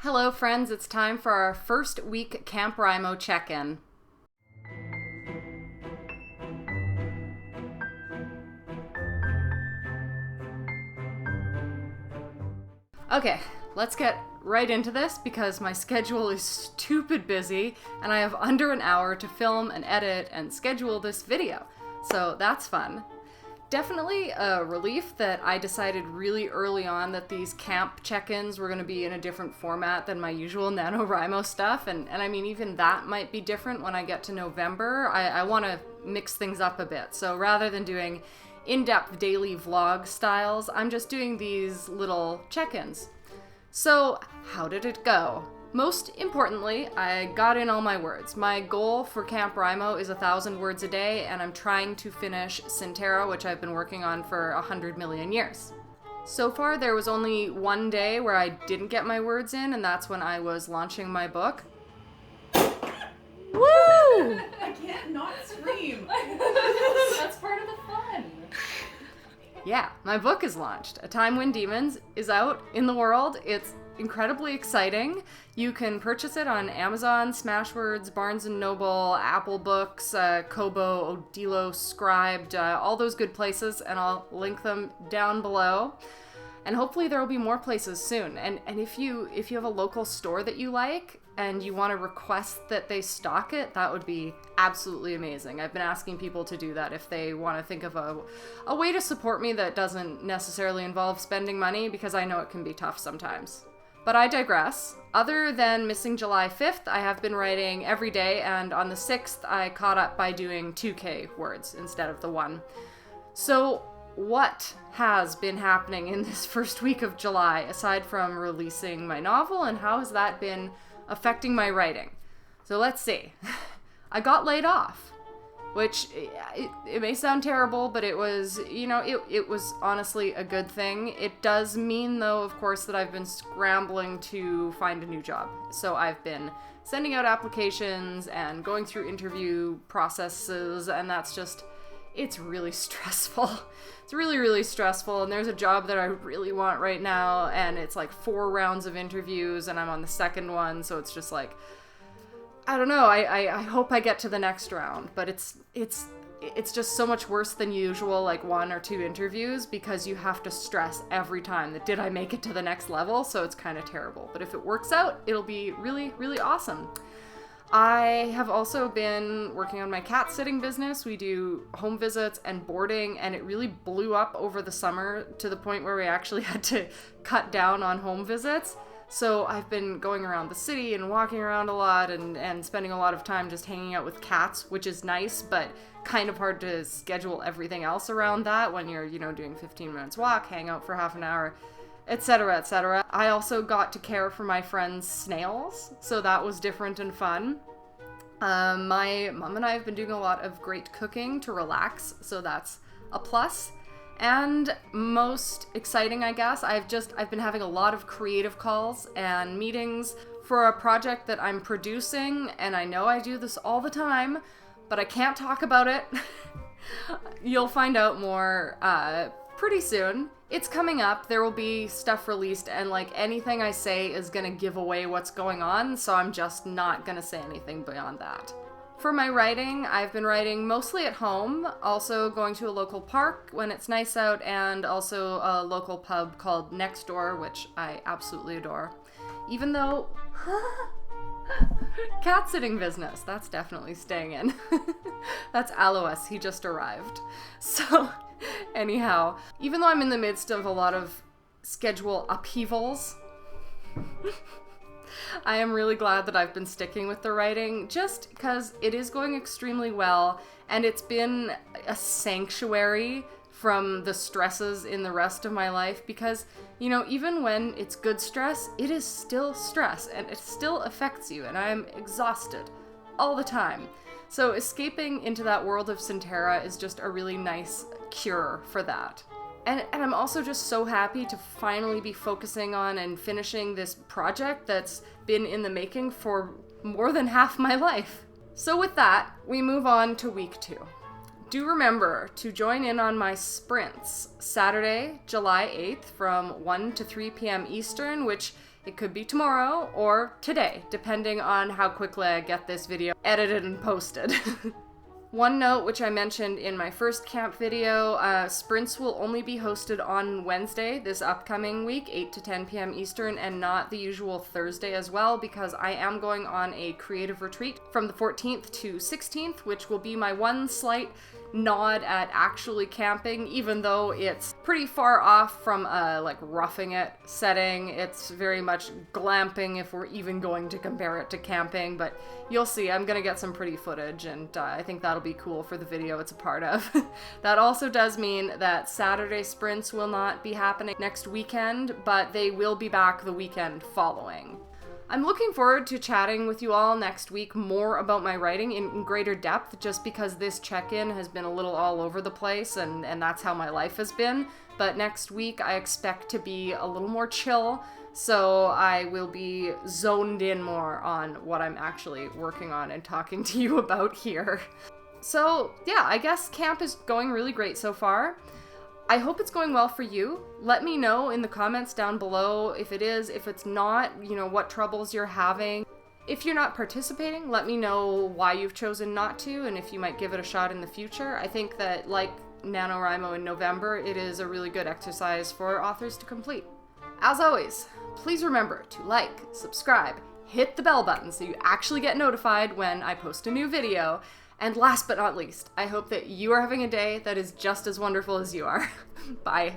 Hello friends, it's time for our first week Camp NaNoWriMo check-in. Okay, let's get right into this because my schedule is stupid busy and I have under an hour to film and edit and schedule this video. So that's fun. Definitely a relief that I decided really early on that these camp check-ins were going to be in a different format than my usual NaNoWriMo stuff, and I mean even that might be different when I get to November. I want to mix things up a bit, so rather than doing in-depth daily vlog styles, I'm just doing these little check-ins. So how did it go? Most importantly, I got in all my words. My goal for Camp NaNoWriMo is 1,000 words a day, and I'm trying to finish Synterra, which I've been working on for 100 million years. So far, there was only one day where I didn't get my words in, and that's when I was launching my book. Woo! I can't not scream. That's part of the fun. Yeah, my book is launched. A Time When Demons is out in the world. It's incredibly exciting. You can purchase it on Amazon, Smashwords, Barnes & Noble, Apple Books, Kobo, Odilo, Scribed, all those good places, and I'll link them down below. And hopefully there will be more places soon. And if you have a local store that you like and you want to request that they stock it, that would be absolutely amazing. I've been asking people to do that if they want to think of a way to support me that doesn't necessarily involve spending money, because I know it can be tough sometimes. But I digress. Other than missing July 5th, I have been writing every day, and on the 6th, I caught up by doing 2K words instead of the 1. So what has been happening in this first week of July, aside from releasing my novel, and how has that been affecting my writing? So let's see. I got laid off, which it may sound terrible, but it was, it was honestly a good thing. It does mean, though, of course, that I've been scrambling to find a new job. So I've been sending out applications and going through interview processes, and that's just, it's really stressful. It's really, really stressful, and there's a job that I really want right now, and it's like 4 rounds of interviews, and I'm on the second one, so it's just like, I don't know, I hope I get to the next round, but it's just so much worse than usual, like 1 or 2 interviews, because you have to stress every time that did I make it to the next level, so it's kind of terrible. But if it works out, it'll be really, really awesome. I have also been working on my cat sitting business. We do home visits and boarding, and it really blew up over the summer to the point where we actually had to cut down on home visits. So I've been going around the city and walking around a lot and spending a lot of time just hanging out with cats, which is nice, but kind of hard to schedule everything else around that when you're, doing 15 minutes walk, hang out for half an hour, etc., etc. I also got to care for my friend's snails, so that was different and fun. My mom and I have been doing a lot of great cooking to relax, so that's a plus. And most exciting, I guess, I've been having a lot of creative calls and meetings for a project that I'm producing, and I know I do this all the time, but I can't talk about it. You'll find out more pretty soon. It's coming up, there will be stuff released, and like anything I say is gonna give away what's going on, so I'm just not gonna say anything beyond that. For my writing, I've been writing mostly at home, also going to a local park when it's nice out, and also a local pub called Next Door, which I absolutely adore. Even though, cat sitting business, that's definitely staying in. That's Alois, he just arrived. So, anyhow, even though I'm in the midst of a lot of schedule upheavals, I am really glad that I've been sticking with the writing, just because it is going extremely well, and it's been a sanctuary from the stresses in the rest of my life, because, even when it's good stress, it is still stress, and it still affects you, and I'm exhausted all the time. So escaping into that world of Synterra is just a really nice cure for that. And I'm also just so happy to finally be focusing on and finishing this project that's been in the making for more than half my life. So with that, we move on to week 2. Do remember to join in on my sprints Saturday, July 8th from 1 to 3 p.m. Eastern, which It could be tomorrow or today, depending on how quickly I get this video edited and posted. One note, which I mentioned in my first camp video, sprints will only be hosted on Wednesday this upcoming week, 8 to 10 p.m. Eastern, and not the usual Thursday as well, because I am going on a creative retreat from the 14th to 16th, which will be my one slight nod at actually camping, even though it's pretty far off from a like roughing it setting. It's very much glamping if we're even going to compare it to camping, but you'll see. I'm gonna get some pretty footage, and I think that'll be cool for the video it's a part of. That also does mean that Saturday sprints will not be happening next weekend, but they will be back the weekend following. I'm looking forward to chatting with you all next week more about my writing in greater depth, just because this check-in has been a little all over the place, and that's how my life has been. But next week I expect to be a little more chill, so I will be zoned in more on what I'm actually working on and talking to you about here. So yeah, I guess camp is going really great so far. I hope it's going well for you. Let me know in the comments down below if it is, if it's not, you know, what troubles you're having. If you're not participating, let me know why you've chosen not to and if you might give it a shot in the future. I think that, like NaNoWriMo in November, it is a really good exercise for authors to complete. As always, please remember to like, subscribe, hit the bell button so you actually get notified when I post a new video. And last but not least, I hope that you are having a day that is just as wonderful as you are. Bye.